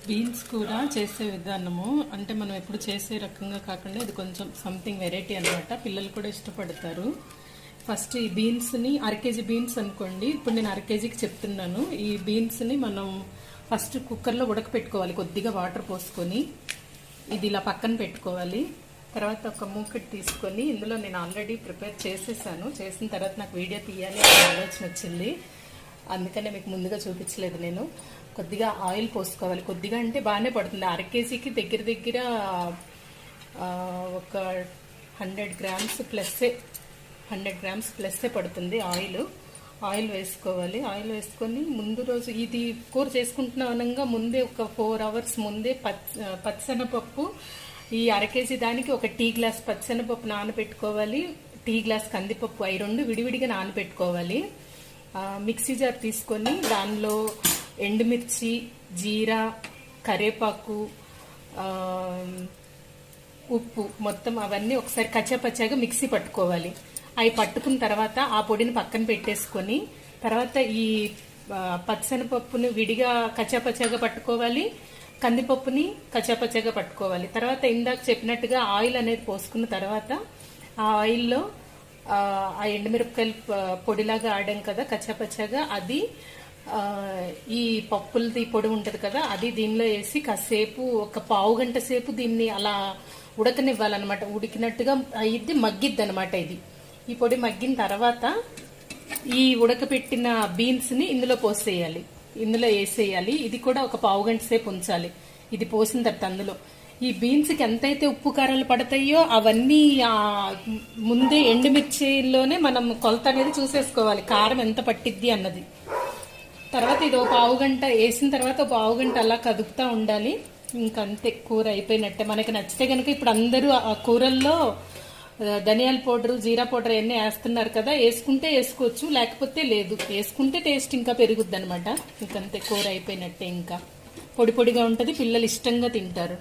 Beans కూర చేసే విధానము అంటే మనం ఎప్పుడు చేసే రకంగా కాకుండా ఇది కొంచెం సంథింగ్ వెరైటీ అనమాట. పిల్లలు కూడా ఇష్టపడతారు. ఫస్ట్ ఈ బీన్స్ని అరకేజీ బీన్స్ అనుకోండి, ఇప్పుడు నేను అరకేజీకి చెప్తున్నాను. ఈ బీన్స్ని మనం ఫస్ట్ కుక్కర్లో ఉడకపెట్టుకోవాలి, కొద్దిగా వాటర్ పోసుకొని. ఇది ఇలా పక్కన పెట్టుకోవాలి. తర్వాత ఒక మూకటి తీసుకొని ఇందులో నేను ఆల్రెడీ ప్రిపేర్ చేసేసాను. చేసిన తర్వాత నాకు వీడియో తీయాలి అనే ఆలోచన వచ్చింది, అందుకనే మీకు ముందుగా చూపించలేదు. నేను కొద్దిగా ఆయిల్ పోసుకోవాలి. కొద్దిగా అంటే బాగానే పడుతుంది. అరకేజీకి దగ్గర దగ్గర ఒక 100 గ్రామ్స్ ప్లస్సే, 100 గ్రామ్స్ ప్లస్సే పడుతుంది ఆయిల్ వేసుకోవాలి. ఆయిల్ వేసుకొని ముందు రోజు ఇది కూర చేసుకుంటున్నాం అనగా ముందే ఒక 4 అవర్స్ ముందే పచ్చిశనగపప్పు, ఈ అరకేజీ దానికి ఒక టీ గ్లాస్ పచ్చిశనగపప్పు నానబెట్టుకోవాలి, టీ గ్లాస్ కందిపప్పు, అవి రెండు విడివిడిగా నానబెట్టుకోవాలి. మిక్సీ జార్ తీసుకొని దానిలో ఎండుమిర్చి, జీరా, కరేపాకు, ఉప్పు మొత్తం అవన్నీ ఒకసారి కచ్చాపచ్చాగా మిక్సీ పట్టుకోవాలి. అవి పట్టుకున్న తర్వాత ఆ పొడిని పక్కన పెట్టేసుకొని తర్వాత ఈ పచ్చిశనగపప్పుని విడిగా కచ్చాపచ్చాగా పట్టుకోవాలి, కందిపప్పుని కచ్చాపచ్చాగా పట్టుకోవాలి. తర్వాత ఇందాక చెప్పినట్టుగా ఆయిల్ అనేది పోసుకున్న తర్వాత ఆ ఆయిల్లో ఆ ఎండుమిరపకాయలు పొడిలాగా ఆడాం కదా కచ్చాపచ్చాగా, అది ఈ పప్పులది పొడి ఉంటుంది కదా, అది దీనిలో వేసి కాసేపు ఒక పావు గంట సేపు దీన్ని అలా ఉడకనివ్వాలన్నమాట. ఉడికినట్టుగా అయ్యిద్ది, మగ్గిద్ది అనమాట. ఈ పొడి మగ్గిన తర్వాత ఈ ఉడకపెట్టిన బీన్స్ని ఇందులో పోసేయాలి, ఇందులో వేసేయాలి. ఇది కూడా ఒక పావు గంట సేపు ఉంచాలి. ఇది పోసిన తర్వాత అందులో ఈ బీన్స్కి ఎంతైతే ఉప్పు కారాలు పడతాయో అవన్నీ ముందే ఎండుమిర్చిలోనే మనం కొలత అనేది చూసేసుకోవాలి, కారం ఎంత పట్టిద్ది అన్నది. తర్వాత ఇది ఒక పావు గంట వేసిన తర్వాత ఒక పావు గంట అలా కదుపుతూ ఉండాలి. ఇంకంతే, కూర అయిపోయినట్టే. మనకి నచ్చితే కనుక ఇప్పుడు అందరూ ఆ కూరల్లో ధనియాల పౌడరు, జీరా పౌడర్ అవన్నీ వేస్తున్నారు కదా, వేసుకుంటే వేసుకోవచ్చు, లేకపోతే లేదు. వేసుకుంటే టేస్ట్ ఇంకా పెరుగుద్ది అనమాట. ఇంకంతే, కూర అయిపోయినట్టే. ఇంకా పొడి పొడిగా ఉంటుంది, పిల్లలు ఇష్టంగా తింటారు.